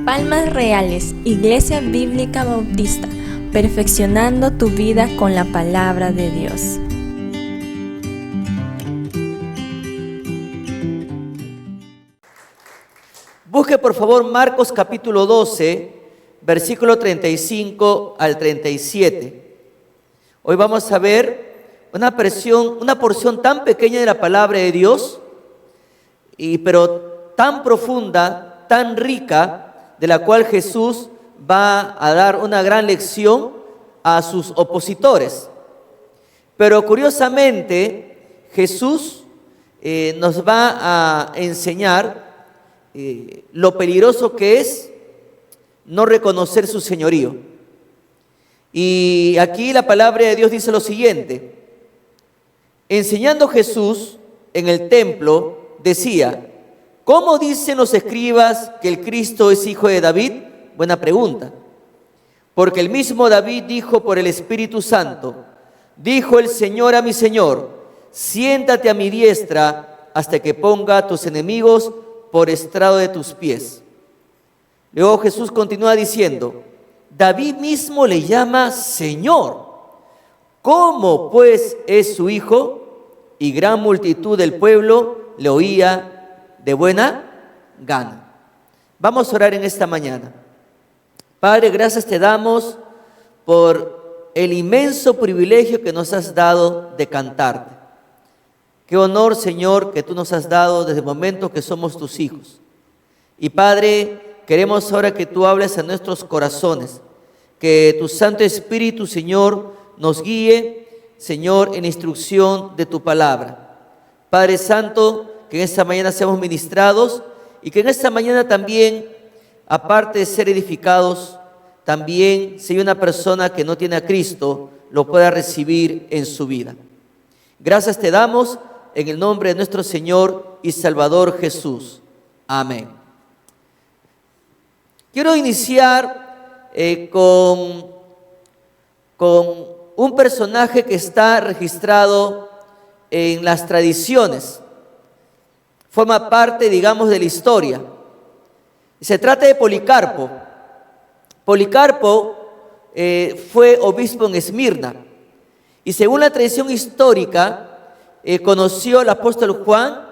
Palmas Reales, Iglesia Bíblica Bautista, perfeccionando tu vida con la palabra de Dios. Busque por favor Marcos capítulo 12, versículo 35 al 37. Hoy vamos a ver una porción tan pequeña de la palabra de Dios, pero tan profunda, tan rica, de la cual Jesús va a dar una gran lección a sus opositores. Pero curiosamente, Jesús nos va a enseñar lo peligroso que es no reconocer su señorío. Y aquí la palabra de Dios dice lo siguiente: enseñando Jesús en el templo, decía: ¿cómo dicen los escribas que el Cristo es hijo de David? Buena pregunta. Porque el mismo David dijo por el Espíritu Santo: dijo el Señor a mi Señor, siéntate a mi diestra hasta que ponga a tus enemigos por estrado de tus pies. Luego Jesús continúa diciendo: David mismo le llama Señor. ¿Cómo pues es su hijo? Y gran multitud del pueblo le oía de buena gana. Vamos a orar en esta mañana. Padre, gracias te damos por el inmenso privilegio que nos has dado de cantarte. Qué honor, Señor, que tú nos has dado desde el momento que somos tus hijos. Y Padre, queremos ahora que tú hables a nuestros corazones, que tu Santo Espíritu, Señor, nos guíe, Señor, en la instrucción de tu palabra. Padre Santo, que en esta mañana seamos ministrados y que en esta mañana también, aparte de ser edificados, también si hay una persona que no tiene a Cristo, lo pueda recibir en su vida. Gracias te damos en el nombre de nuestro Señor y Salvador Jesús. Amén. Quiero iniciar con un personaje que está registrado en las tradiciones. Forma parte, digamos, de la historia. Se trata de Policarpo. Policarpo fue obispo en Esmirna y según la tradición histórica conoció al apóstol Juan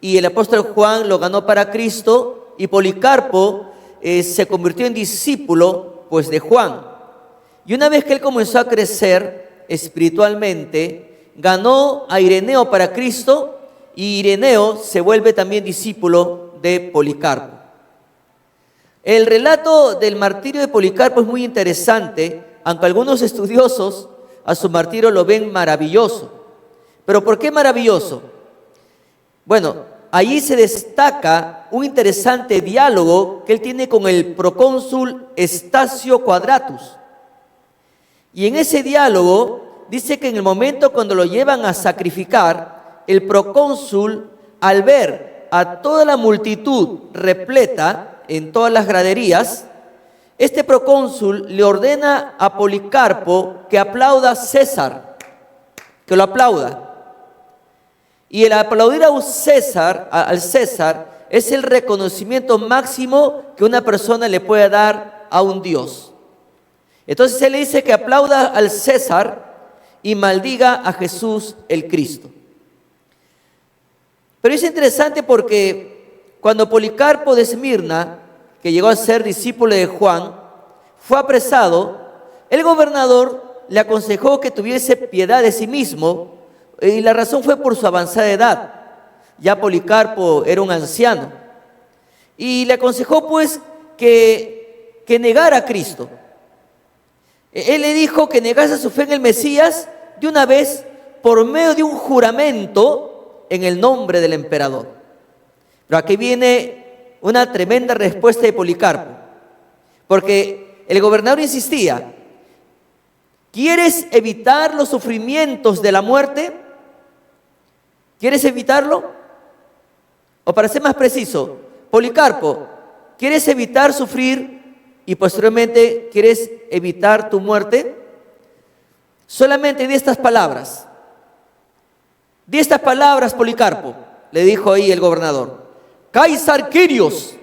y el apóstol Juan lo ganó para Cristo y Policarpo se convirtió en discípulo pues de Juan. Y una vez que él comenzó a crecer espiritualmente, ganó a Ireneo para Cristo y Ireneo se vuelve también discípulo de Policarpo. El relato del martirio de Policarpo es muy interesante, aunque algunos estudiosos a su martirio lo ven maravilloso. ¿Pero por qué maravilloso? Bueno, allí se destaca un interesante diálogo que él tiene con el procónsul Estacio Quadratus. Y en ese diálogo dice que en el momento cuando lo llevan a sacrificar, el procónsul, al ver a toda la multitud repleta en todas las graderías, este procónsul le ordena a Policarpo que aplauda a César, que lo aplauda. Y el aplaudir al César es el reconocimiento máximo que una persona le puede dar a un Dios. Entonces él le dice que aplauda al César y maldiga a Jesús el Cristo. Pero es interesante porque cuando Policarpo de Esmirna, que llegó a ser discípulo de Juan, fue apresado, el gobernador le aconsejó que tuviese piedad de sí mismo y la razón fue por su avanzada edad. Ya Policarpo era un anciano y le aconsejó pues que negara a Cristo. Él le dijo que negase su fe en el Mesías de una vez por medio de un juramento en el nombre del emperador. Pero aquí viene una tremenda respuesta de Policarpo, porque el gobernador insistía: ¿quieres evitar los sufrimientos de la muerte? ¿Quieres evitarlo? O para ser más preciso, Policarpo, ¿quieres evitar sufrir y posteriormente quieres evitar tu muerte? Solamente di estas palabras. Di estas palabras, Policarpo. le dijo ahí el gobernador. Caesar Quirios.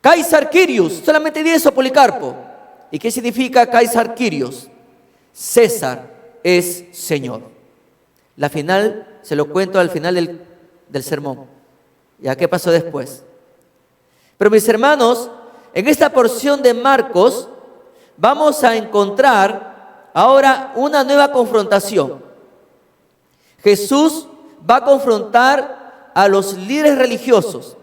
Caesar Quirios. Solamente di eso, Policarpo. ¿Y qué significa Caesar Quirios? César es Señor. La final, se lo cuento al final del sermón. ¿Ya qué pasó después? Pero mis hermanos, en esta porción de Marcos vamos a encontrar ahora una nueva confrontación. Jesús va a confrontar a los líderes religiosos,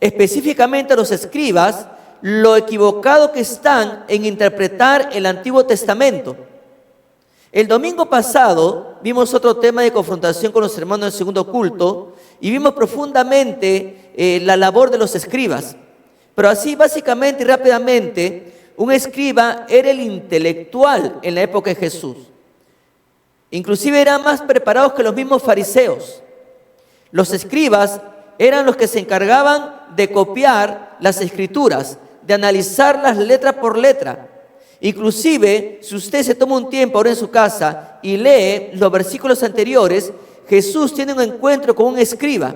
específicamente a los escribas, lo equivocado que están en interpretar el Antiguo Testamento. El domingo pasado vimos otro tema de confrontación con los hermanos del segundo culto y vimos profundamente la labor de los escribas. Pero así básicamente y rápidamente, un escriba era el intelectual en la época de Jesús. Inclusive eran más preparados que los mismos fariseos. Los escribas eran los que se encargaban de copiar las escrituras, de analizarlas letra por letra. Inclusive, si usted se toma un tiempo ahora en su casa y lee los versículos anteriores, Jesús tiene un encuentro con un escriba.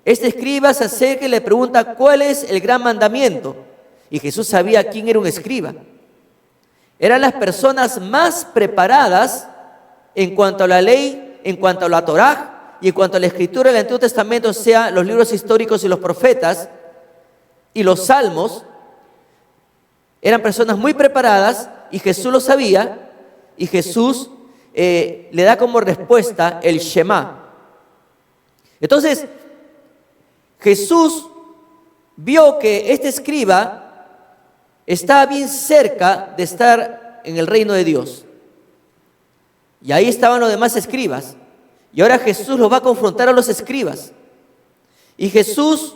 Este escriba se acerca y le pregunta cuál es el gran mandamiento. Y Jesús sabía quién era un escriba. Eran las personas más preparadas en cuanto a la ley, en cuanto a la Torá y en cuanto a la escritura del Antiguo Testamento, o sea, los libros históricos y los profetas y los salmos. Eran personas muy preparadas y Jesús lo sabía, y Jesús le da como respuesta el Shema. Entonces, Jesús vio que este escriba estaba bien cerca de estar en el reino de Dios. Y ahí estaban los demás escribas. Y ahora Jesús los va a confrontar a los escribas. Y Jesús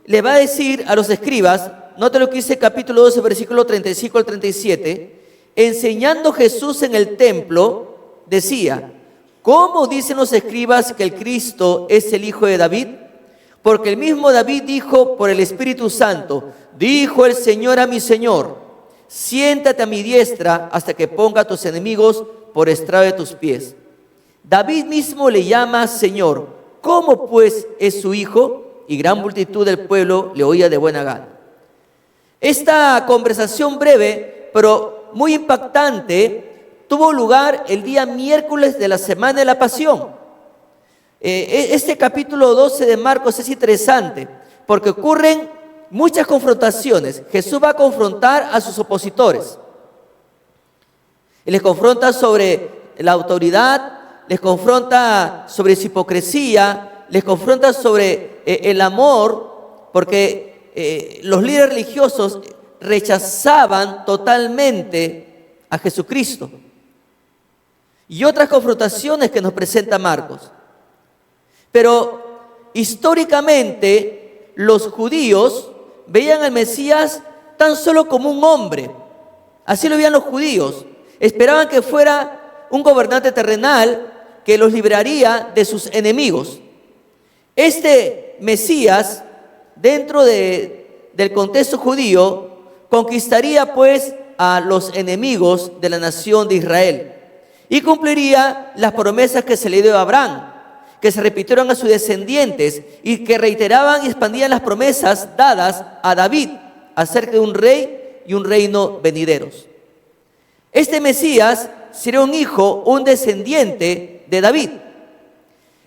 le va a decir a los escribas, note lo que dice capítulo 12, versículo 35 al 37, enseñando Jesús en el templo, decía, ¿cómo dicen los escribas que el Cristo es el Hijo de David? Porque el mismo David dijo por el Espíritu Santo, dijo el Señor a mi Señor, siéntate a mi diestra hasta que ponga a tus enemigos por estrado de tus pies. David mismo le llama Señor. ¿Cómo pues es su hijo? Y gran multitud del pueblo le oía de buena gana. Esta conversación breve, pero muy impactante, tuvo lugar el día miércoles de la semana de la Pasión. Este capítulo 12 de Marcos es interesante porque ocurren muchas confrontaciones. Jesús va a confrontar a sus opositores. Y les confronta sobre la autoridad, les confronta sobre su hipocresía, les confronta sobre el amor, porque los líderes religiosos rechazaban totalmente a Jesucristo. Y otras confrontaciones que nos presenta Marcos. Pero históricamente los judíos veían al Mesías tan solo como un hombre. Así lo veían los judíos. Esperaban que fuera un gobernante terrenal que los libraría de sus enemigos. Este Mesías, dentro del contexto judío, conquistaría pues a los enemigos de la nación de Israel y cumpliría las promesas que se le dio a Abraham, que se repitieron a sus descendientes y que reiteraban y expandían las promesas dadas a David acerca de un rey y un reino venideros. Este Mesías sería un hijo, un descendiente de David.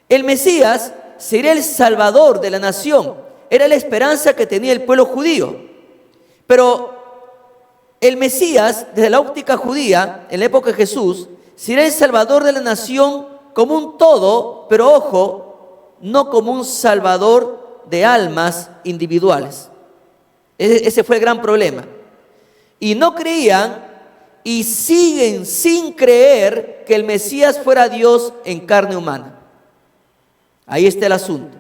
El Mesías sería el salvador de la nación. Era la esperanza que tenía el pueblo judío. Pero el Mesías, desde la óptica judía, en la época de Jesús, sería el salvador de la nación como un todo, pero ojo, no como un salvador de almas individuales. Ese fue el gran problema. Y no creían y siguen sin creer que el Mesías fuera Dios en carne humana. Ahí está el asunto.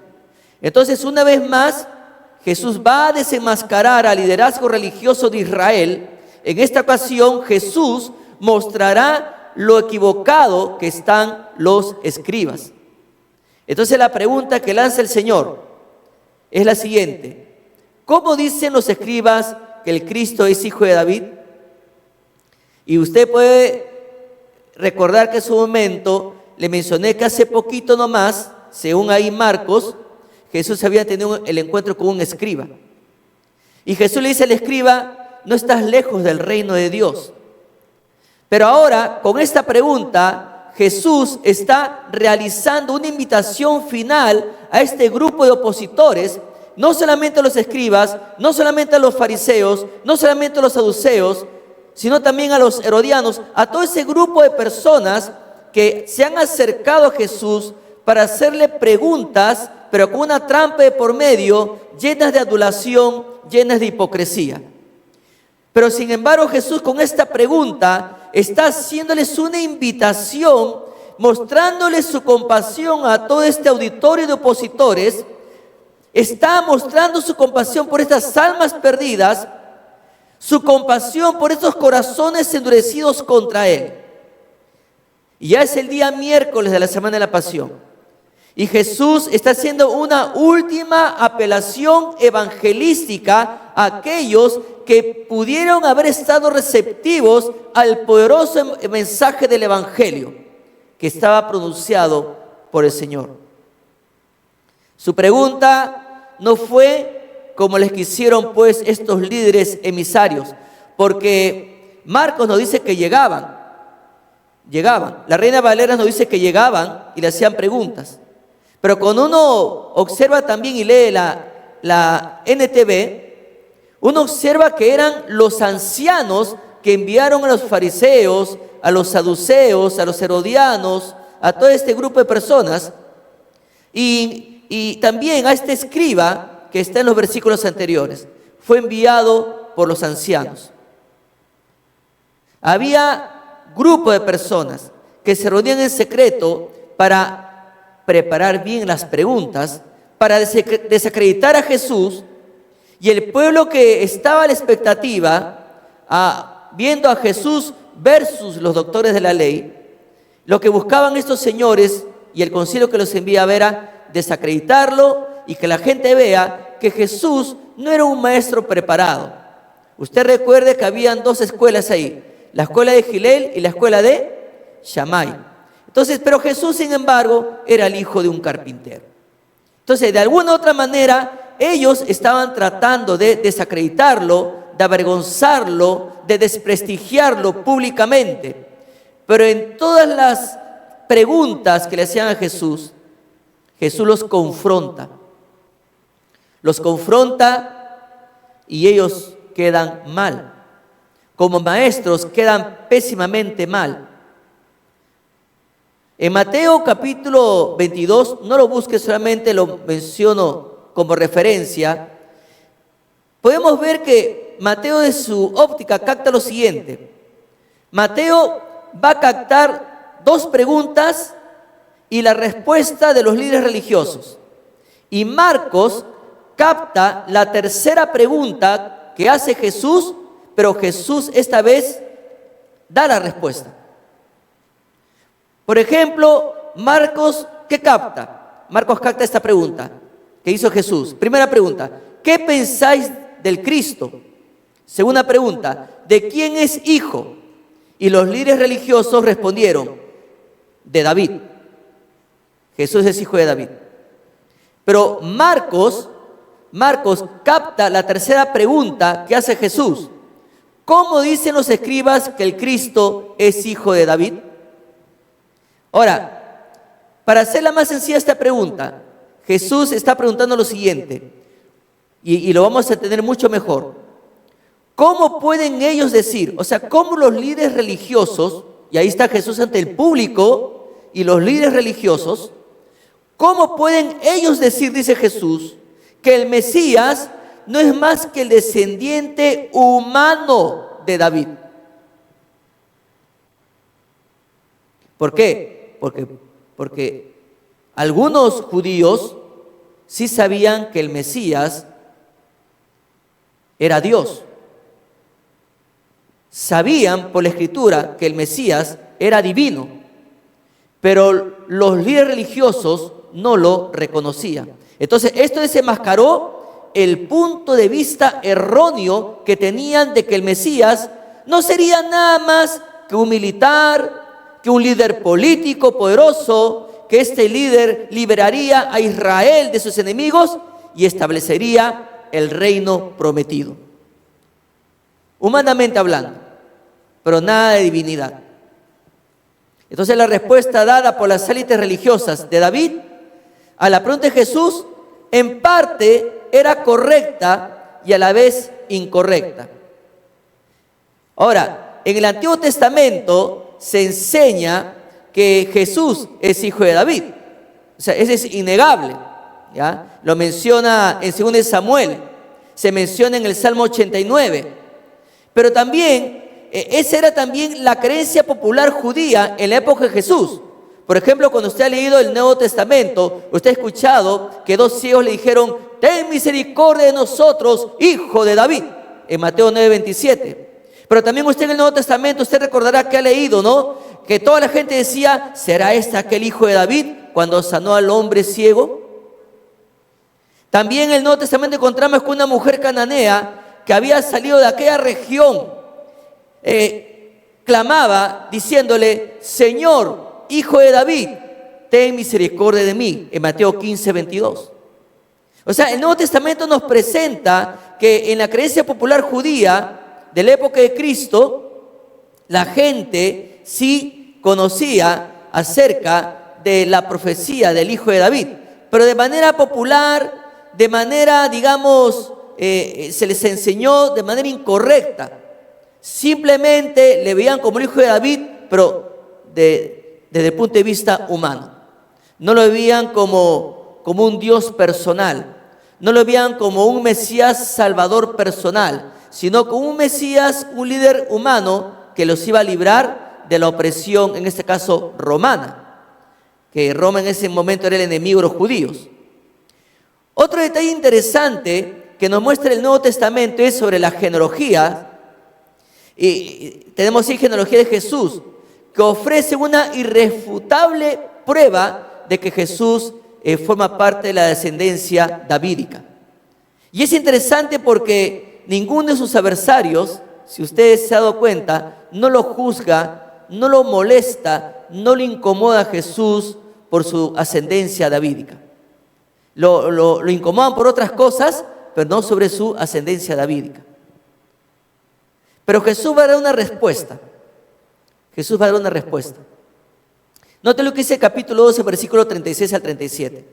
Entonces, una vez más, Jesús va a desenmascarar al liderazgo religioso de Israel. En esta ocasión, Jesús mostrará lo equivocado que están los escribas. Entonces, la pregunta que lanza el Señor es la siguiente: ¿cómo dicen los escribas que el Cristo es hijo de David? Y usted puede recordar que en su momento le mencioné que hace poquito nomás según ahí Marcos, Jesús había tenido el encuentro con un escriba. Y Jesús le dice al escriba: no estás lejos del reino de Dios. Pero ahora, con esta pregunta, Jesús está realizando una invitación final a este grupo de opositores, no solamente a los escribas, no solamente a los fariseos, no solamente a los saduceos, sino también a los herodianos, a todo ese grupo de personas que se han acercado a Jesús para hacerle preguntas, pero con una trampa de por medio, llenas de adulación, llenas de hipocresía. Pero sin embargo, Jesús con esta pregunta está haciéndoles una invitación, mostrándoles su compasión a todo este auditorio de opositores. Está mostrando su compasión por estas almas perdidas, su compasión por estos corazones endurecidos contra Él. Y ya es el día miércoles de la Semana de la Pasión. Y Jesús está haciendo una última apelación evangelística a aquellos que pudieron haber estado receptivos al poderoso mensaje del Evangelio que estaba pronunciado por el Señor. Su pregunta no fue como les quisieron pues estos líderes emisarios, porque Marcos nos dice que llegaban. La Reina Valera nos dice que llegaban y le hacían preguntas. Pero cuando uno observa también y lee la NTV, uno observa que eran los ancianos que enviaron a los fariseos, a los saduceos, a los herodianos, a todo este grupo de personas, y también a este escriba que está en los versículos anteriores. Fue enviado por los ancianos. Había grupo de personas que se reunían en secreto para preparar bien las preguntas, para desacreditar a Jesús, y el pueblo que estaba a la expectativa, viendo a Jesús versus los doctores de la ley, lo que buscaban estos señores y el concilio que los enviaba era desacreditarlo y que la gente vea que Jesús no era un maestro preparado. Usted recuerde que habían dos escuelas ahí, la escuela de Gilel y la escuela de Shammai. Entonces, pero Jesús, sin embargo, era el hijo de un carpintero. Entonces, de alguna u otra manera, ellos estaban tratando de desacreditarlo, de avergonzarlo, de desprestigiarlo públicamente. Pero en todas las preguntas que le hacían a Jesús, Jesús los confronta. Los confronta y ellos quedan mal. Como maestros quedan pésimamente mal. En Mateo capítulo 22, no lo busques, solamente lo menciono como referencia. Podemos ver que Mateo, de su óptica, capta lo siguiente. Mateo va a captar dos preguntas y la respuesta de los líderes religiosos. Y Marcos capta la tercera pregunta que hace Jesús, pero Jesús esta vez da la respuesta. Por ejemplo, Marcos, ¿qué capta? Marcos capta esta pregunta que hizo Jesús. Primera pregunta: ¿qué pensáis del Cristo? Segunda pregunta: ¿de quién es hijo? Y los líderes religiosos respondieron: de David. Jesús es hijo de David. Pero Marcos capta la tercera pregunta que hace Jesús: ¿cómo dicen los escribas que el Cristo es hijo de David? Ahora, para hacerla más sencilla esta pregunta, Jesús está preguntando lo siguiente, y lo vamos a entender mucho mejor. ¿Cómo pueden ellos decir? O sea, ¿cómo los líderes religiosos, y ahí está Jesús ante el público y los líderes religiosos, ¿cómo pueden ellos decir, dice Jesús, que el Mesías no es más que el descendiente humano de David? ¿Por qué? Porque algunos judíos sí sabían que el Mesías era Dios. Sabían por la Escritura que el Mesías era divino, pero los líderes religiosos no lo reconocían. Entonces, esto desenmascaró el punto de vista erróneo que tenían de que el Mesías no sería nada más que un militar, que un líder político poderoso, que este líder liberaría a Israel de sus enemigos y establecería el reino prometido. Humanamente hablando, pero nada de divinidad. Entonces la respuesta dada por las élites religiosas de David a la pregunta de Jesús, en parte era correcta y a la vez incorrecta. Ahora, en el Antiguo Testamento se enseña que Jesús es hijo de David. O sea, eso es innegable, ¿ya? Lo menciona en 2 Samuel, se menciona en el Salmo 89. Pero también, esa era también la creencia popular judía en la época de Jesús. Por ejemplo, cuando usted ha leído el Nuevo Testamento, usted ha escuchado que 2 ciegos le dijeron: ten misericordia de nosotros, hijo de David, en Mateo 9:27. Pero también usted en el Nuevo Testamento, usted recordará que ha leído, ¿no?, que toda la gente decía: ¿será este aquel hijo de David cuando sanó al hombre ciego? También en el Nuevo Testamento encontramos con una mujer cananea que había salido de aquella región, clamaba diciéndole: Señor, hijo de David, ten misericordia de mí, en Mateo 15:22. O sea, el Nuevo Testamento nos presenta que en la creencia popular judía de la época de Cristo, la gente sí conocía acerca de la profecía del hijo de David, pero de manera popular, de manera, digamos, se les enseñó de manera incorrecta. Simplemente le veían como el hijo de David, pero desde el punto de vista humano. No lo veían como un Dios personal, no lo veían como un Mesías salvador personal, sino como un Mesías, un líder humano que los iba a librar de la opresión, en este caso romana, que Roma en ese momento era el enemigo de los judíos. Otro detalle interesante que nos muestra el Nuevo Testamento es sobre la genealogía. Y tenemos así genealogía de Jesús, que ofrece una irrefutable prueba de que Jesús forma parte de la descendencia davídica. Y es interesante porque ninguno de sus adversarios, si usted se ha dado cuenta, no lo juzga, no lo molesta, no le incomoda a Jesús por su ascendencia davídica. Lo incomodan por otras cosas, pero no sobre su ascendencia davídica. Pero Jesús va a dar una respuesta. Jesús va a dar una respuesta. Note lo que dice el capítulo 12, versículo 36 al 37.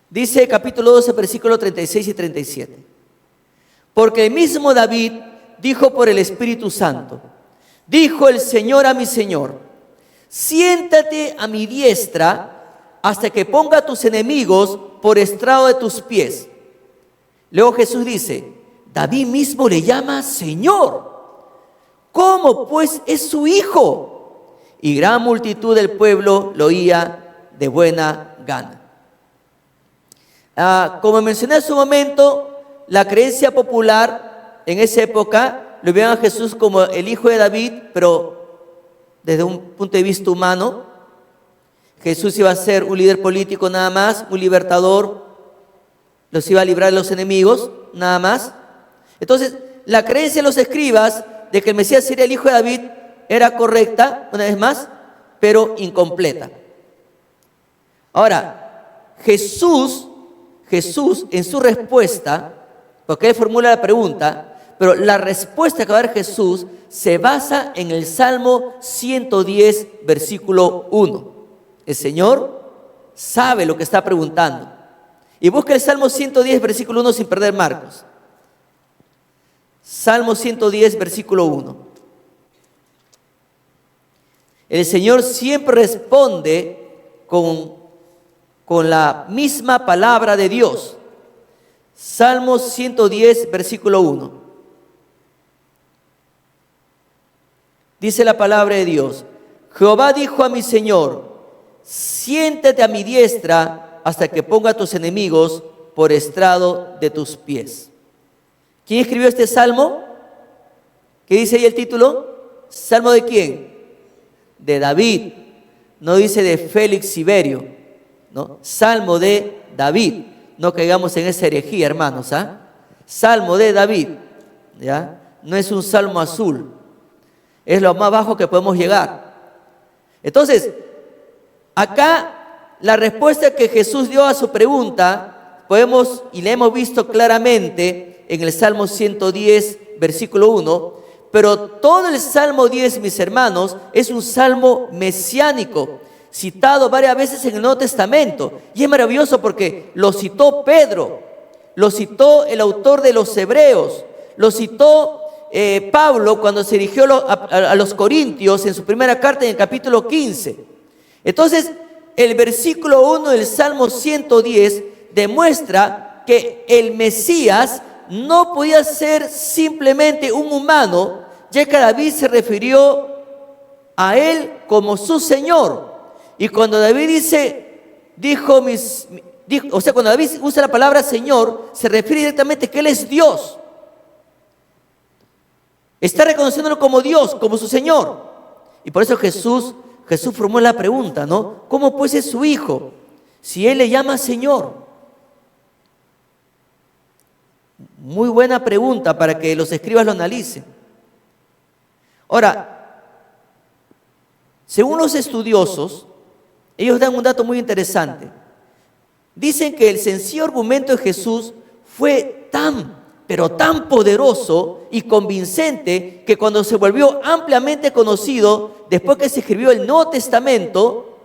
Dice capítulo 12, versículo 36 y 37. Porque el mismo David dijo por el Espíritu Santo: dijo el Señor a mi Señor: siéntate a mi diestra hasta que ponga a tus enemigos por estrado de tus pies. Luego Jesús dice: David mismo le llama Señor. ¿Cómo pues es su hijo? Y gran multitud del pueblo lo oía de buena gana. Como mencioné hace un momento, la creencia popular en esa época lo veían a Jesús como el hijo de David, pero desde un punto de vista humano. Jesús iba a ser un líder político nada más, un libertador, los iba a librar de los enemigos, nada más. Entonces, la creencia de los escribas de que el Mesías sería el hijo de David era correcta, una vez más, pero incompleta. Ahora, Jesús en su respuesta, porque él formula la pregunta, pero la respuesta que va a dar Jesús se basa en el Salmo 110, versículo 1. El Señor sabe lo que está preguntando. Y busca el Salmo 110, versículo 1 sin perder Marcos. Salmo 110, versículo 1. El Señor siempre responde con la misma palabra de Dios. Salmo 110, versículo 1. Dice la palabra de Dios: Jehová dijo a mi Señor: siéntate a mi diestra hasta que ponga a tus enemigos por estrado de tus pies. ¿Quién escribió este salmo? ¿Qué dice ahí el título? ¿Salmo de quién? De David. No dice de Félix Siberio, ¿no? Salmo de David. No caigamos en esa herejía, hermanos, Salmo de David, ¿ya? No es un salmo azul. Es lo más bajo que podemos llegar. Entonces, acá la respuesta que Jesús dio a su pregunta podemos y la hemos visto claramente en el Salmo 110, versículo 1. Pero todo el Salmo 10, mis hermanos, es un salmo mesiánico, citado varias veces en el Nuevo Testamento. Y es maravilloso porque lo citó Pedro, lo citó el autor de los Hebreos, lo citó Pablo cuando se dirigió a los Corintios en su primera carta en el capítulo 15. Entonces, el versículo 1 del Salmo 110 demuestra que el Mesías no podía ser simplemente un humano, ya que David se refirió a él como su Señor. Y cuando David cuando David usa la palabra Señor, se refiere directamente a que Él es Dios. Está reconociéndolo como Dios, como su Señor. Y por eso Jesús formuló la pregunta, ¿no? ¿Cómo pues es su Hijo si Él le llama Señor? Muy buena pregunta para que los escribas lo analicen. Ahora, según los estudiosos, ellos dan un dato muy interesante. Dicen que el sencillo argumento de Jesús fue pero tan poderoso y convincente que cuando se volvió ampliamente conocido, después que se escribió el Nuevo Testamento,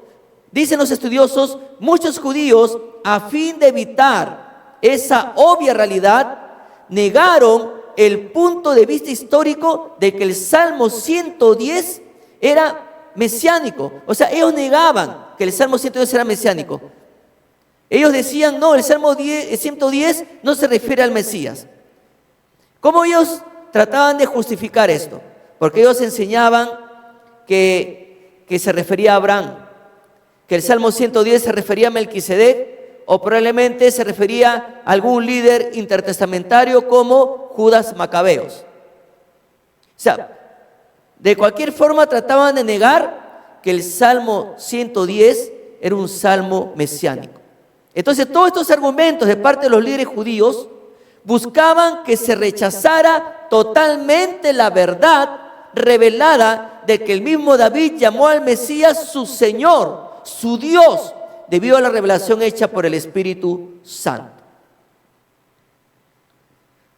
dicen los estudiosos, muchos judíos, a fin de evitar esa obvia realidad, negaron el punto de vista histórico de que el Salmo 110 era mesiánico. O sea, ellos negaban que el Salmo 110 era mesiánico. Ellos decían, no, el Salmo 110 no se refiere al Mesías. ¿Cómo ellos trataban de justificar esto? Porque ellos enseñaban que se refería a Abraham, que el Salmo 110 se refería a Melquisedec, o probablemente se refería a algún líder intertestamentario como Judas Macabeos. O sea, de cualquier forma trataban de negar que el Salmo 110 era un salmo mesiánico. Entonces todos estos argumentos de parte de los líderes judíos buscaban que se rechazara totalmente la verdad revelada de que el mismo David llamó al Mesías su Señor, su Dios, debido a la revelación hecha por el Espíritu Santo.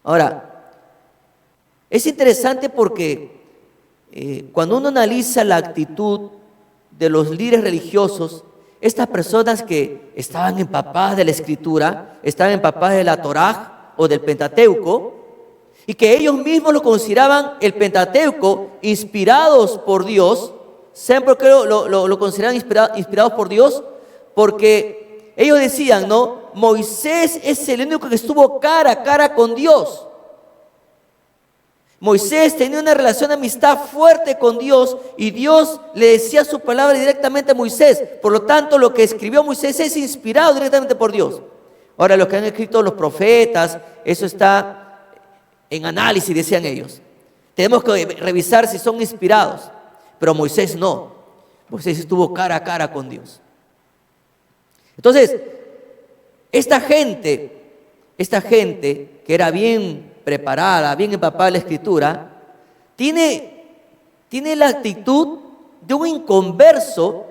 Ahora, es interesante porque cuando uno analiza la actitud de los líderes religiosos, estas personas que estaban empapadas de la Escritura, estaban empapadas de la Torá o del Pentateuco, y que ellos mismos lo consideraban el Pentateuco inspirados por Dios. ¿Saben por qué lo consideraban inspirados por Dios? Porque ellos decían, ¿no? Moisés es el único que estuvo cara a cara con Dios. Moisés tenía una relación de amistad fuerte con Dios y Dios le decía su palabra directamente a Moisés. Por lo tanto, lo que escribió Moisés es inspirado directamente por Dios. Ahora, lo que han escrito los profetas, eso está en análisis, decían ellos. Tenemos que revisar si son inspirados. Pero Moisés no. Moisés estuvo cara a cara con Dios. Entonces, esta gente que era bien preparada, bien empapada de la Escritura, tiene la actitud de un inconverso,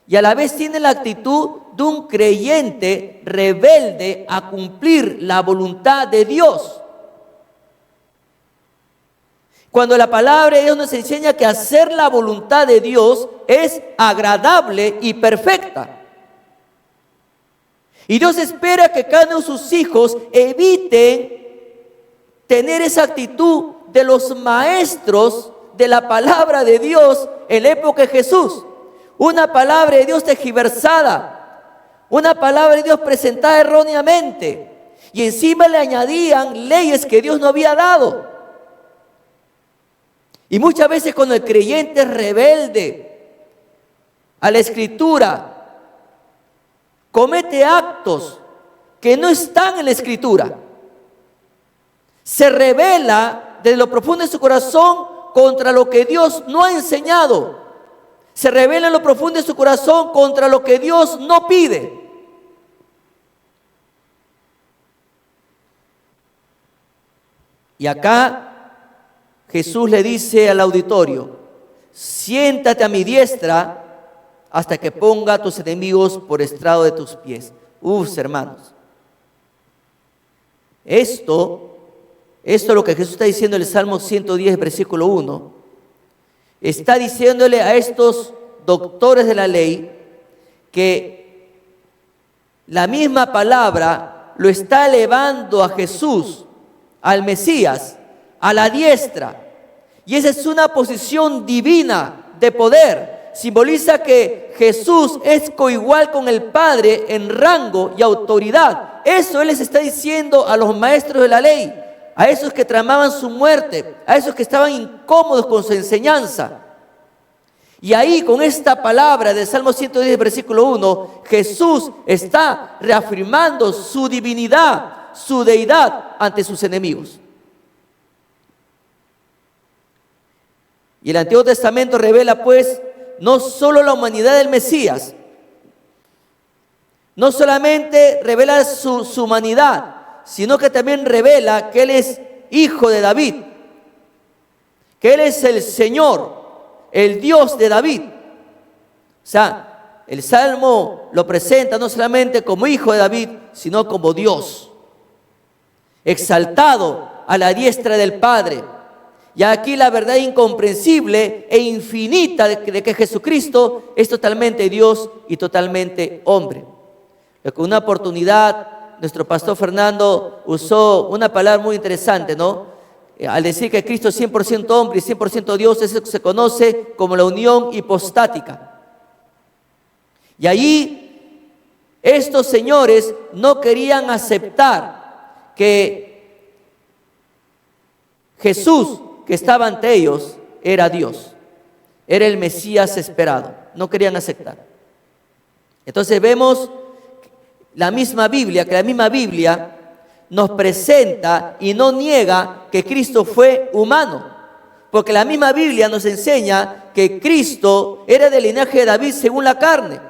y a la vez tiene la actitud de un creyente rebelde a cumplir la voluntad de Dios. Cuando la palabra de Dios nos enseña que hacer la voluntad de Dios es agradable y perfecta. Y Dios espera que cada uno de sus hijos eviten tener esa actitud de los maestros de la palabra de Dios en la época de Jesús. Una palabra de Dios tergiversada, una palabra de Dios presentada erróneamente, y encima le añadían leyes que Dios no había dado. Y muchas veces cuando el creyente es rebelde a la Escritura, comete actos que no están en la Escritura. Se rebela desde lo profundo de su corazón contra lo que Dios no ha enseñado. Se rebela en lo profundo de su corazón contra lo que Dios no pide. Y acá Jesús le dice al auditorio: siéntate a mi diestra hasta que ponga a tus enemigos por estrado de tus pies. Hermanos. Esto es lo que Jesús está diciendo en el Salmo 110, versículo 1. Está diciéndole a estos doctores de la ley que la misma palabra lo está elevando a Jesús, al Mesías, a la diestra. Y esa es una posición divina de poder. Simboliza que Jesús es coigual con el Padre en rango y autoridad. Eso Él les está diciendo a los maestros de la ley, a esos que tramaban su muerte, a esos que estaban incómodos con su enseñanza. Y ahí, con esta palabra del Salmo 110, versículo 1, Jesús está reafirmando su divinidad, su deidad ante sus enemigos. Y el Antiguo Testamento revela, pues, no solo la humanidad del Mesías, no solamente revela su humanidad, sino que también revela que Él es hijo de David, que Él es el Señor, el Dios de David. O sea, el Salmo lo presenta no solamente como hijo de David, sino como Dios, exaltado a la diestra del Padre. Y aquí la verdad incomprensible e infinita de que Jesucristo es totalmente Dios y totalmente hombre. Con una oportunidad, nuestro pastor Fernando usó una palabra muy interesante, ¿no? Al decir que Cristo es 100% hombre y 100% Dios, eso se conoce como la unión hipostática. Y allí estos señores no querían aceptar que Jesús, que estaba ante ellos, era Dios, era el Mesías esperado. No querían aceptar. Entonces vemos la misma Biblia, que la misma Biblia nos presenta y no niega que Cristo fue humano, porque la misma Biblia nos enseña que Cristo era del linaje de David según la carne.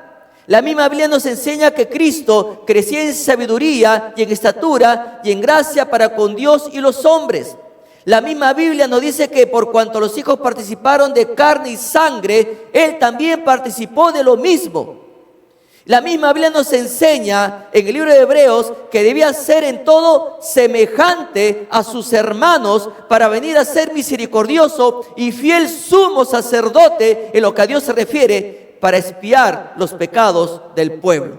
La misma Biblia nos enseña que Cristo crecía en sabiduría y en estatura y en gracia para con Dios y los hombres. La misma Biblia nos dice que por cuanto los hijos participaron de carne y sangre, Él también participó de lo mismo. La misma Biblia nos enseña en el libro de Hebreos que debía ser en todo semejante a sus hermanos para venir a ser misericordioso y fiel sumo sacerdote en lo que a Dios se refiere para expiar los pecados del pueblo.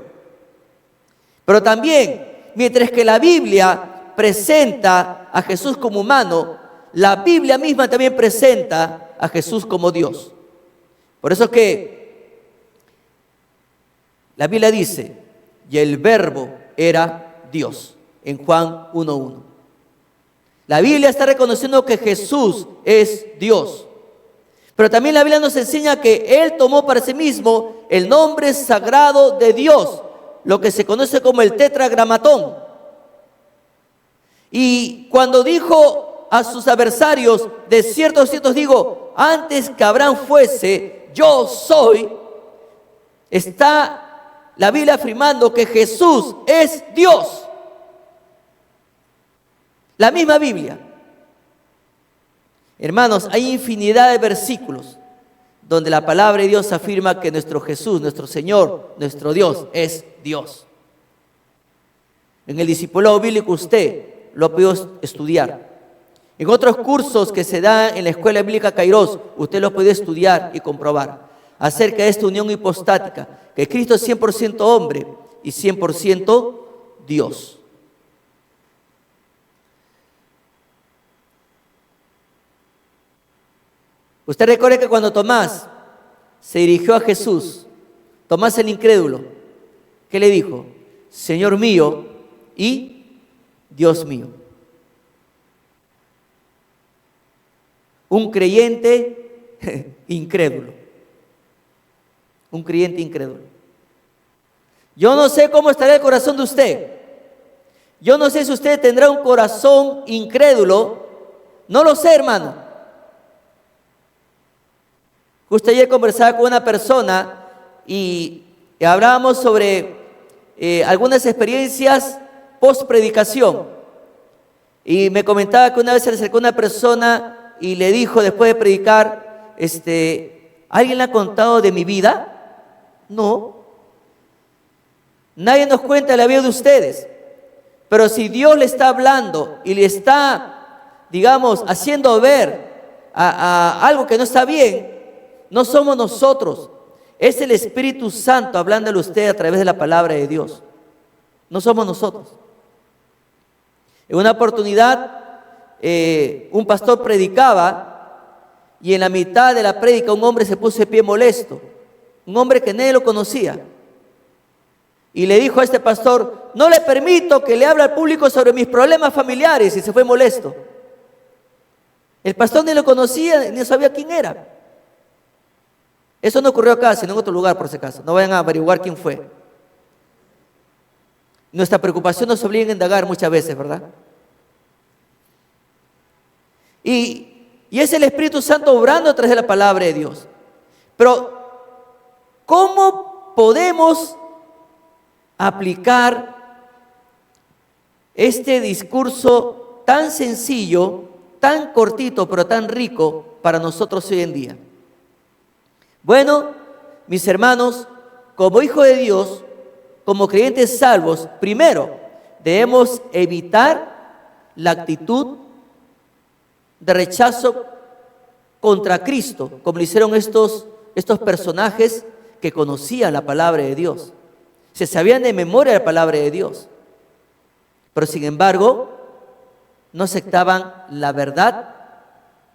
Pero también, mientras que la Biblia presenta a Jesús como humano, la Biblia misma también presenta a Jesús como Dios. Por eso que la Biblia dice, y el verbo era Dios, en Juan 1:1. La Biblia está reconociendo que Jesús es Dios. Pero también la Biblia nos enseña que Él tomó para sí mismo el nombre sagrado de Dios, lo que se conoce como el tetragramatón. Y cuando dijo a sus adversarios, de cierto digo, antes que Abraham fuese, yo soy, está la Biblia afirmando que Jesús es Dios. La misma Biblia. Hermanos, hay infinidad de versículos donde la palabra de Dios afirma que nuestro Jesús, nuestro Señor, nuestro Dios es Dios. En el discipulado bíblico usted lo ha podido estudiar. En otros cursos que se dan en la Escuela Bíblica Kairos, usted lo puede estudiar y comprobar acerca de esta unión hipostática, que Cristo es 100% hombre y 100% Dios. Usted recuerda que cuando Tomás se dirigió a Jesús, Tomás el incrédulo, ¿qué le dijo? Señor mío y Dios mío. Un creyente incrédulo. Un creyente incrédulo. Yo no sé cómo estará el corazón de usted. Yo no sé si usted tendrá un corazón incrédulo. No lo sé, hermano. Justo ayer conversaba con una persona y hablábamos sobre algunas experiencias post predicación. Y me comentaba que una vez se le acercó una persona y le dijo después de predicar, ¿alguien le ha contado de mi vida? No. Nadie nos cuenta la vida de ustedes. Pero si Dios le está hablando y le está, digamos, haciendo ver a algo que no está bien, no somos nosotros. Es el Espíritu Santo hablándole a usted a través de la palabra de Dios. No somos nosotros. En una oportunidad, un pastor predicaba y en la mitad de la prédica un hombre se puso de pie molesto. Un hombre que nadie lo conocía. Y le dijo a este pastor: no le permito que le hable al público sobre mis problemas familiares. Y se fue molesto. El pastor ni lo conocía, ni sabía quién era. Eso no ocurrió acá, sino en otro lugar, por si acaso. No vayan a averiguar quién fue. Nuestra preocupación nos obliga a indagar muchas veces, ¿verdad? Y es el Espíritu Santo obrando a través de la palabra de Dios. Pero, ¿cómo podemos aplicar este discurso tan sencillo, tan cortito, pero tan rico para nosotros hoy en día? Bueno, mis hermanos, como hijos de Dios, como creyentes salvos, primero debemos evitar la actitud de rechazo contra Cristo, como lo hicieron estos personajes que conocían la palabra de Dios. Se sabían de memoria la palabra de Dios, pero sin embargo no aceptaban la verdad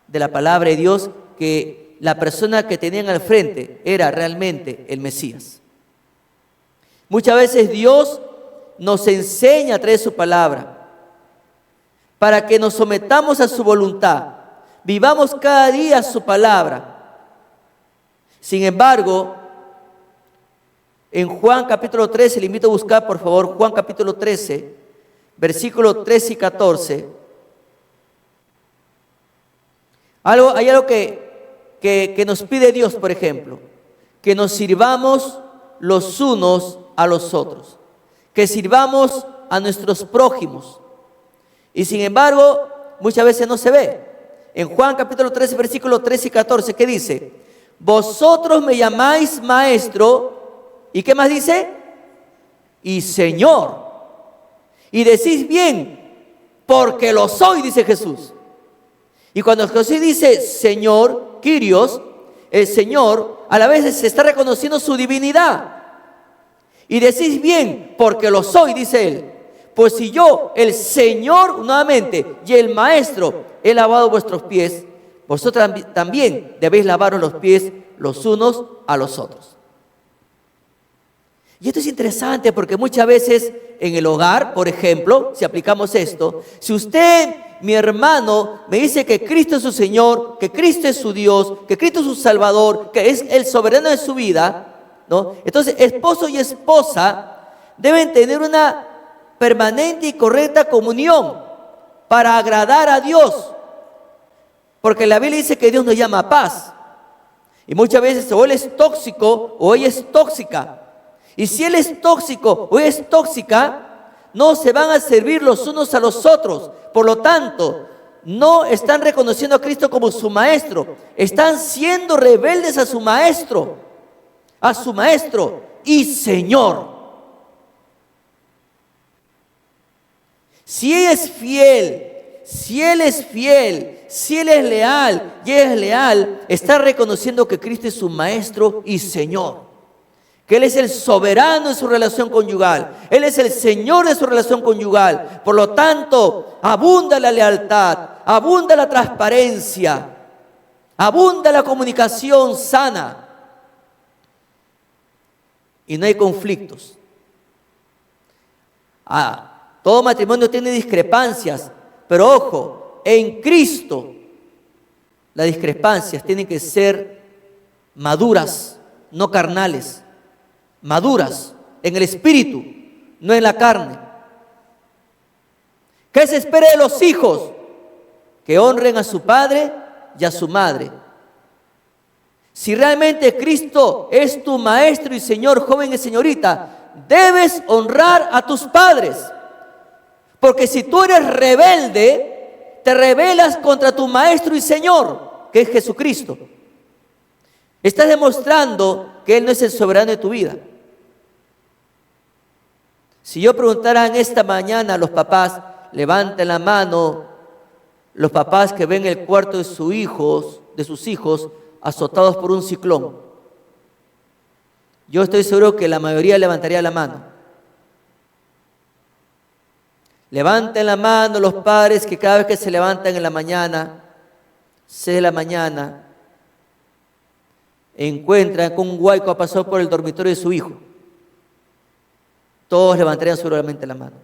de la palabra de Dios, que la persona que tenían al frente era realmente el Mesías. Muchas veces Dios nos enseña a través de su palabra para que nos sometamos a su voluntad, vivamos cada día su palabra. Sin embargo, en Juan capítulo 13, le invito a buscar por favor Juan capítulo 13, versículos 13 y 14. Hay algo que nos pide Dios, por ejemplo, que nos sirvamos los unos a los otros, que sirvamos a nuestros prójimos. Y sin embargo, muchas veces no se ve. En Juan capítulo 13, versículos 13 y 14, ¿qué dice? Vosotros me llamáis maestro, ¿y qué más dice? Y Señor. Y decís bien, porque lo soy, dice Jesús. Y cuando Jesús dice Señor, Kyrios, el Señor, a la vez se está reconociendo su divinidad. Y decís bien, porque lo soy, dice Él. Pues si yo, el Señor, nuevamente, y el Maestro, he lavado vuestros pies, vosotros también debéis lavaros los pies los unos a los otros. Y esto es interesante porque muchas veces en el hogar, por ejemplo, si aplicamos esto, si usted, mi hermano, me dice que Cristo es su Señor, que Cristo es su Dios, que Cristo es su Salvador, que es el soberano de su vida, ¿no? Entonces, esposo y esposa deben tener una permanente y correcta comunión para agradar a Dios. Porque la Biblia dice que Dios nos llama a paz. Y muchas veces o él es tóxico o ella es tóxica. Y si él es tóxico o ella es tóxica, no se van a servir los unos a los otros. Por lo tanto, no están reconociendo a Cristo como su maestro. Están siendo rebeldes a su maestro y Señor. Si ella es fiel, si él es fiel, si él es leal y ella es leal, está reconociendo que Cristo es su maestro y Señor. Que Él es el soberano de su relación conyugal. Él es el Señor de su relación conyugal. Por lo tanto, abunda la lealtad, abunda la transparencia, abunda la comunicación sana. Y no hay conflictos. Todo matrimonio tiene discrepancias, pero ojo, en Cristo las discrepancias tienen que ser maduras, no carnales. Maduras en el espíritu, no en la carne. ¿Qué se espera de los hijos? Que honren a su padre y a su madre. Si realmente Cristo es tu maestro y Señor, joven y señorita, debes honrar a tus padres. Porque si tú eres rebelde, te rebelas contra tu maestro y Señor, que es Jesucristo. Estás demostrando que Él no es el soberano de tu vida. Si yo preguntara en esta mañana a los papás, levanten la mano, los papás que ven el cuarto de sus hijos azotados por un ciclón, yo estoy seguro que la mayoría levantaría la mano. Levanten la mano los padres que cada vez que se levantan en la mañana, 6 de la mañana, encuentran que un huaico ha pasado por el dormitorio de su hijo. Todos levantarían seguramente la mano.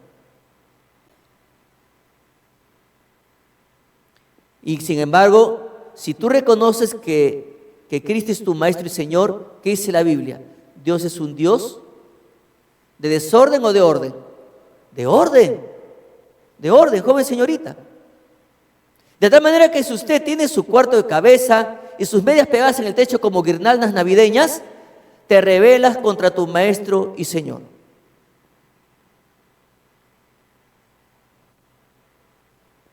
Y sin embargo, si tú reconoces que Cristo es tu Maestro y Señor, ¿qué dice la Biblia? ¿Dios es un Dios de desorden o de orden? De orden. De orden, joven señorita. De tal manera que si usted tiene su cuarto de cabeza y sus medias pegadas en el techo como guirnaldas navideñas, te rebelas contra tu Maestro y Señor.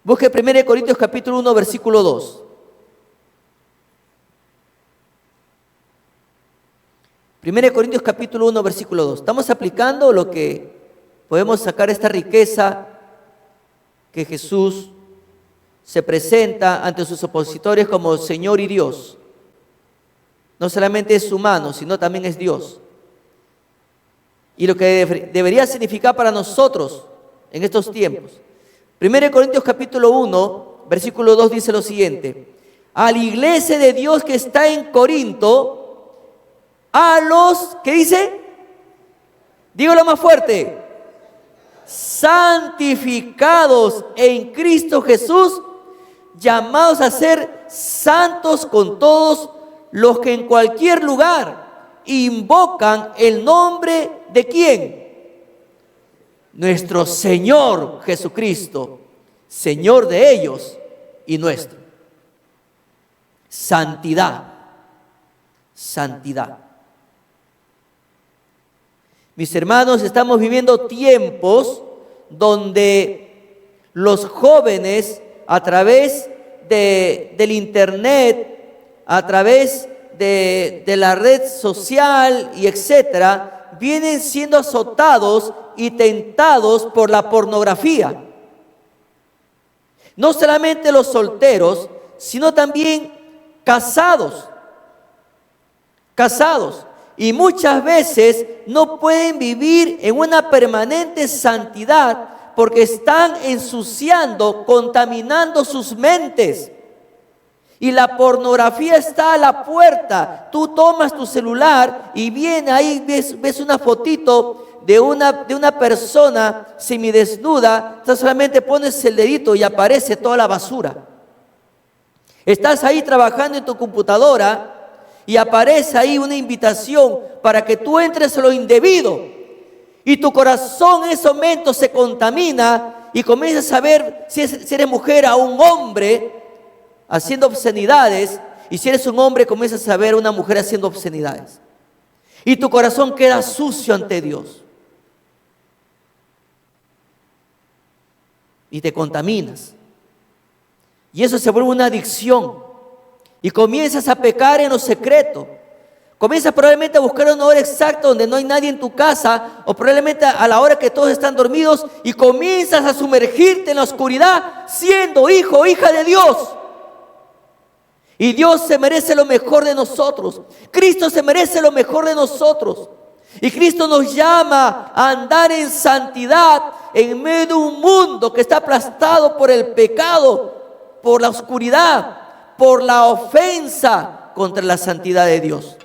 Busque 1 Corintios capítulo 1, versículo 2. 1 Corintios capítulo 1, versículo 2. Estamos aplicando lo que podemos sacar esta riqueza que Jesús se presenta ante sus opositores como Señor y Dios. No solamente es humano, sino también es Dios. Y lo que debería significar para nosotros en estos tiempos. 1 Corintios capítulo 1, versículo 2 dice lo siguiente: a la iglesia de Dios que está en Corinto, a los, ¿qué dice? Dígalo más fuerte. Santificados en Cristo Jesús, llamados a ser santos con todos los que en cualquier lugar invocan el nombre de ¿quién? Nuestro Señor Jesucristo, Señor de ellos y nuestro. Santidad, santidad. Mis hermanos, estamos viviendo tiempos donde los jóvenes a través del internet, a través de la red social y etcétera, vienen siendo azotados y tentados por la pornografía. No solamente los solteros, sino también casados. Y muchas veces no pueden vivir en una permanente santidad porque están ensuciando, contaminando sus mentes. Y la pornografía está a la puerta. Tú tomas tu celular y viene ahí, ves una fotito de una persona semidesnuda. Tú solamente pones el dedito y aparece toda la basura. Estás ahí trabajando en tu computadora y aparece ahí una invitación para que tú entres a lo indebido. Y tu corazón en ese momento se contamina y comienzas a ver, si eres mujer, a un hombre haciendo obscenidades, y si eres un hombre comienzas a ver a una mujer haciendo obscenidades. Y tu corazón queda sucio ante Dios. Y te contaminas. Y eso se vuelve una adicción. Y comienzas a pecar en lo secreto. Comienzas probablemente a buscar una hora exacta donde no hay nadie en tu casa, o probablemente a la hora que todos están dormidos, y comienzas a sumergirte en la oscuridad siendo hijo o hija de Dios. Y Dios se merece lo mejor de nosotros. Cristo se merece lo mejor de nosotros. Y Cristo nos llama a andar en santidad en medio de un mundo que está aplastado por el pecado, por la oscuridad, por la ofensa contra la santidad de Dios.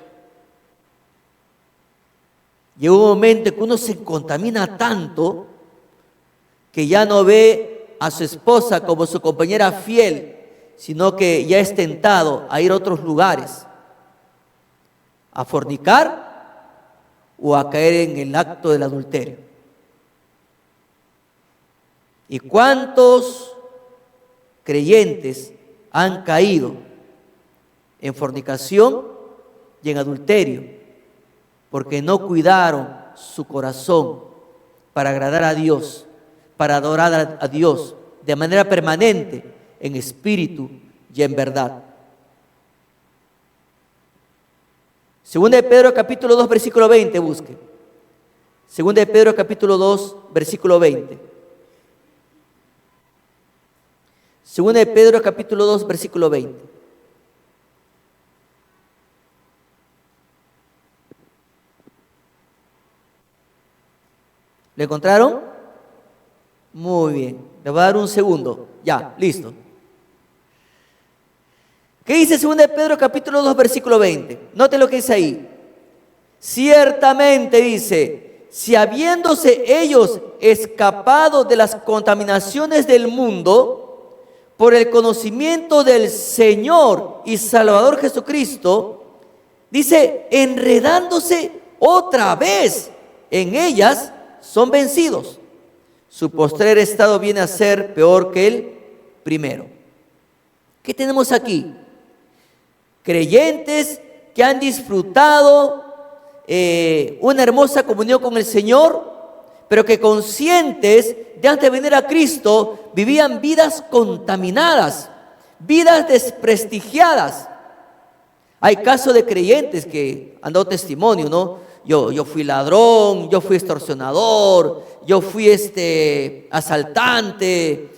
Llega un momento que uno se contamina tanto que ya no ve a su esposa como su compañera fiel, sino que ya es tentado a ir a otros lugares, a fornicar o a caer en el acto del adulterio. ¿Y cuántos creyentes han caído en fornicación y en adulterio porque no cuidaron su corazón para agradar a Dios, para adorar a Dios de manera permanente, en espíritu y en verdad? Segunda de Pedro capítulo 2 versículo 20, busque. Segunda de Pedro capítulo 2 versículo 20. Segunda de Pedro capítulo 2 versículo 20. ¿Lo encontraron? Muy bien. Le voy a dar un segundo. Ya, listo. ¿Qué dice 2 de Pedro capítulo 2 versículo 20? Note lo que dice ahí. Ciertamente dice, si habiéndose ellos escapado de las contaminaciones del mundo, por el conocimiento del Señor y Salvador Jesucristo, dice, enredándose otra vez en ellas, son vencidos. Su postrer estado viene a ser peor que el primero. ¿Qué tenemos aquí? Creyentes que han disfrutado una hermosa comunión con el Señor, pero que conscientes de antes de venir a Cristo vivían vidas contaminadas, vidas desprestigiadas. Hay casos de creyentes que han dado testimonio, ¿no? Yo fui ladrón, yo fui extorsionador, yo fui asaltante,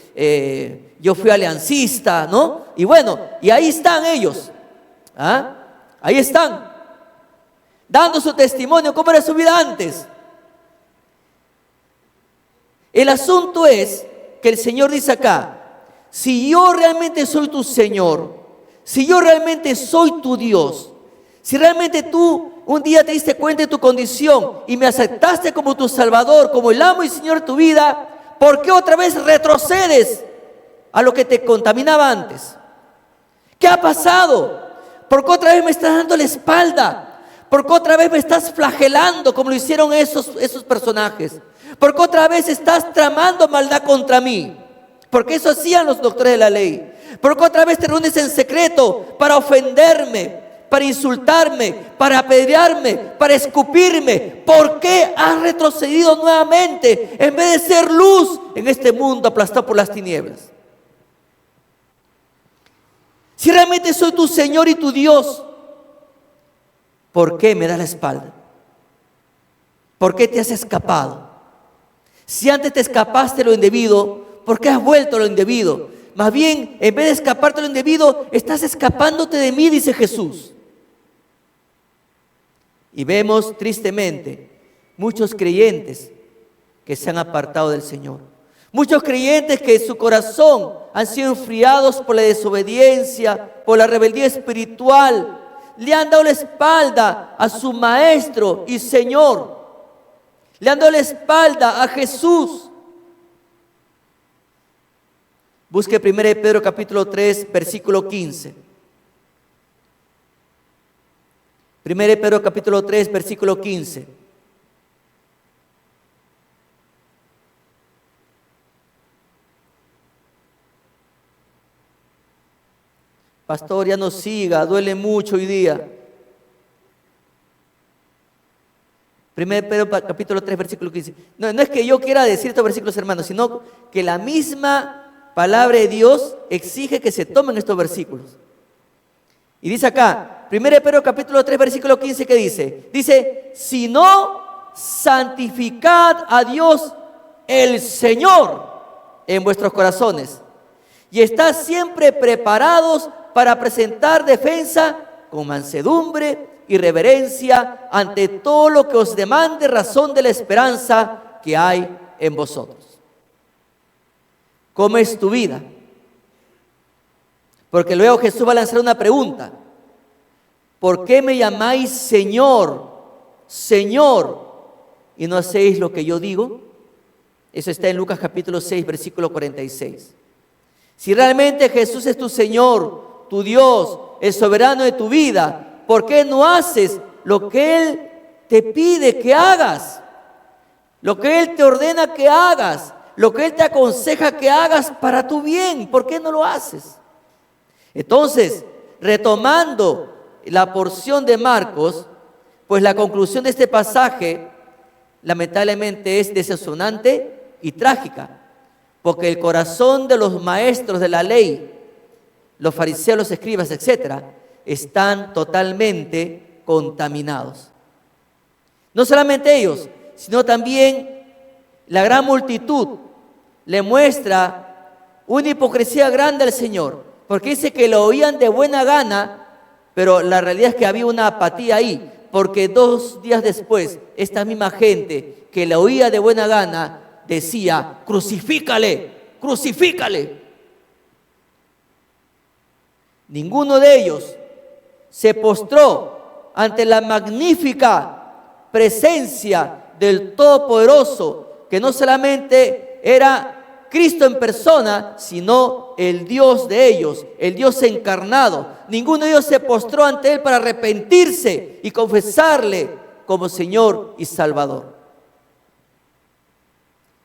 yo fui aliancista, ¿no? Y bueno, y ahí están ellos, ahí están, dando su testimonio, cómo era su vida antes. El asunto es que el Señor dice acá, si yo realmente soy tu Señor, si yo realmente soy tu Dios, si realmente tú un día te diste cuenta de tu condición y me aceptaste como tu Salvador, como el amo y Señor de tu vida, ¿por qué otra vez retrocedes a lo que te contaminaba antes? ¿Qué ha pasado? ¿Por qué otra vez me estás dando la espalda? ¿Por qué otra vez me estás flagelando como lo hicieron esos personajes? ¿Por qué otra vez estás tramando maldad contra mí? Porque eso hacían los doctores de la ley. ¿Por qué otra vez te reúnes en secreto para ofenderme, para insultarme, para apedrearme, para escupirme? ¿Por qué has retrocedido nuevamente en vez de ser luz en este mundo aplastado por las tinieblas? Si realmente soy tu Señor y tu Dios, ¿por qué me das la espalda? ¿Por qué te has escapado? Si antes te escapaste de lo indebido, ¿por qué has vuelto a lo indebido? Más bien, en vez de escaparte de lo indebido, estás escapándote de mí, dice Jesús. Y vemos tristemente muchos creyentes que se han apartado del Señor. Muchos creyentes que en su corazón han sido enfriados por la desobediencia, por la rebeldía espiritual. Le han dado la espalda a su Maestro y Señor. Le han dado la espalda a Jesús. Busque 1 Pedro capítulo 3, versículo 15. 1 Pedro capítulo 3, versículo 15. Pastor, ya no siga, duele mucho hoy día. 1 Pedro capítulo 3, versículo 15. No es que yo quiera decir estos versículos, hermanos, sino que la misma palabra de Dios exige que se tomen estos versículos. Y dice acá, 1 Pedro capítulo 3, versículo 15, ¿qué dice? Dice, si no, santificad a Dios el Señor en vuestros corazones y estad siempre preparados para presentar defensa con mansedumbre y reverencia ante todo lo que os demande razón de la esperanza que hay en vosotros. ¿Cómo es tu vida? Porque luego Jesús va a lanzar una pregunta. ¿Por qué me llamáis Señor, Señor, y no hacéis lo que yo digo? Eso está en Lucas capítulo 6, versículo 46. Si realmente Jesús es tu Señor, tu Dios, el soberano de tu vida, ¿por qué no haces lo que Él te pide que hagas? Lo que Él te ordena que hagas, lo que Él te aconseja que hagas para tu bien. ¿Por qué no lo haces? Entonces, retomando la porción de Marcos, pues la conclusión de este pasaje lamentablemente es decepcionante y trágica, porque el corazón de los maestros de la ley, los fariseos, los escribas, etcétera, están totalmente contaminados. No solamente ellos, sino también la gran multitud le muestra una hipocresía grande al Señor, porque dice que lo oían de buena gana, pero la realidad es que había una apatía ahí, porque 2 días después, esta misma gente que la oía de buena gana decía: crucifícale, crucifícale. Ninguno de ellos se postró ante la magnífica presencia del Todopoderoso, que no solamente era Cristo en persona, sino el Dios de ellos, el Dios encarnado. Ninguno de ellos se postró ante Él para arrepentirse y confesarle como Señor y Salvador.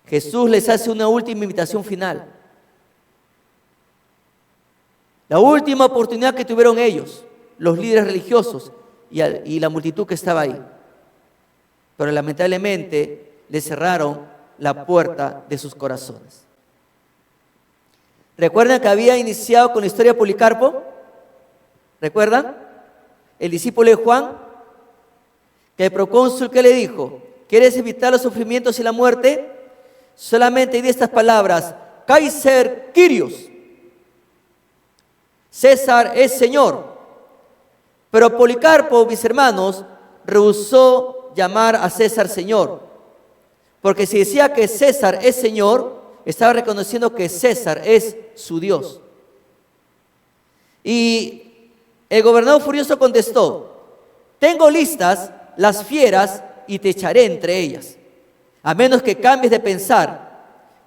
Jesús les hace una última invitación final. La última oportunidad que tuvieron ellos, los líderes religiosos y la multitud que estaba ahí. Pero lamentablemente le cerraron la puerta de sus corazones. ¿Recuerdan que había iniciado con la historia de Policarpo? ¿Recuerdan? El discípulo de Juan, que el procónsul, ¿qué le dijo? ¿Quieres evitar los sufrimientos y la muerte? Solamente di estas palabras: Kaiser Kyrios, César es Señor. Pero Policarpo, mis hermanos, rehusó llamar a César Señor, porque si decía que César es Señor, estaba reconociendo que César es su Dios. Y el gobernador furioso contestó: tengo listas las fieras y te echaré entre ellas, a menos que cambies de pensar.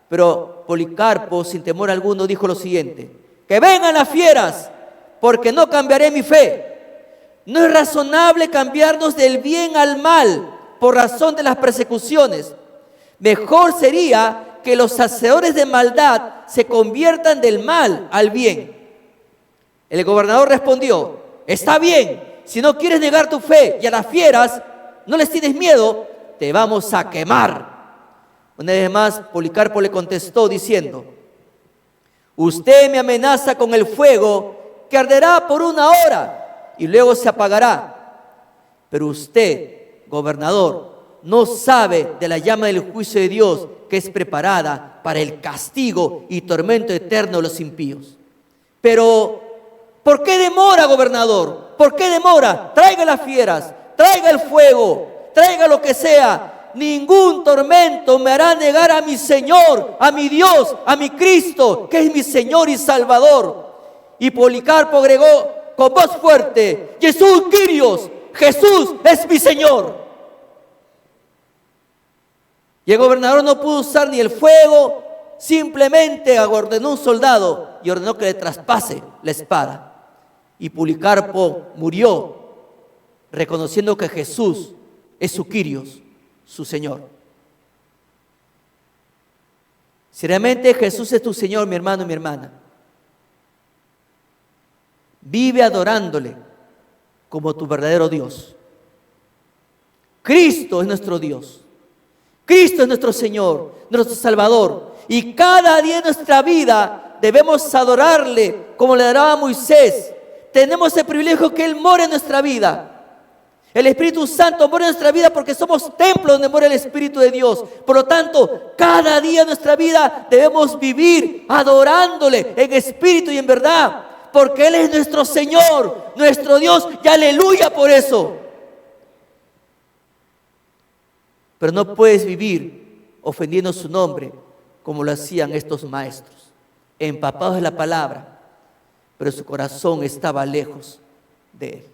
Pero Policarpo, sin temor alguno, dijo lo siguiente: que vengan las fieras, porque no cambiaré mi fe. No es razonable cambiarnos del bien al mal por razón de las persecuciones. Mejor sería que los hacedores de maldad se conviertan del mal al bien. El gobernador respondió: está bien, si no quieres negar tu fe y a las fieras no les tienes miedo, te vamos a quemar. Una vez más, Policarpo le contestó diciendo: usted me amenaza con el fuego que arderá por 1 hora y luego se apagará. Pero usted, gobernador, no sabe de la llama del juicio de Dios, que es preparada para el castigo y tormento eterno de los impíos. Pero, ¿por qué demora, gobernador? ¿Por qué demora? Traiga las fieras, traiga el fuego, traiga lo que sea. Ningún tormento me hará negar a mi Señor, a mi Dios, a mi Cristo, que es mi Señor y Salvador. Y Policarpo agregó con voz fuerte: Jesús Kyrios, Jesús es mi Señor. Y el gobernador no pudo usar ni el fuego, simplemente ordenó a un soldado y ordenó que le traspase la espada. Y Policarpo murió reconociendo que Jesús es su Kyrios, su Señor. Si realmente Jesús es tu Señor, mi hermano y mi hermana, vive adorándole como tu verdadero Dios. Cristo es nuestro Dios. Cristo es nuestro Señor, nuestro Salvador. Y cada día de nuestra vida debemos adorarle como le adoraba a Moisés. Tenemos el privilegio que Él mora en nuestra vida. El Espíritu Santo mora en nuestra vida porque somos templo donde mora el Espíritu de Dios. Por lo tanto, cada día de nuestra vida debemos vivir adorándole en espíritu y en verdad, porque Él es nuestro Señor, nuestro Dios, y aleluya por eso. Pero no puedes vivir ofendiendo su nombre como lo hacían estos maestros, empapados de la palabra, pero su corazón estaba lejos de Él.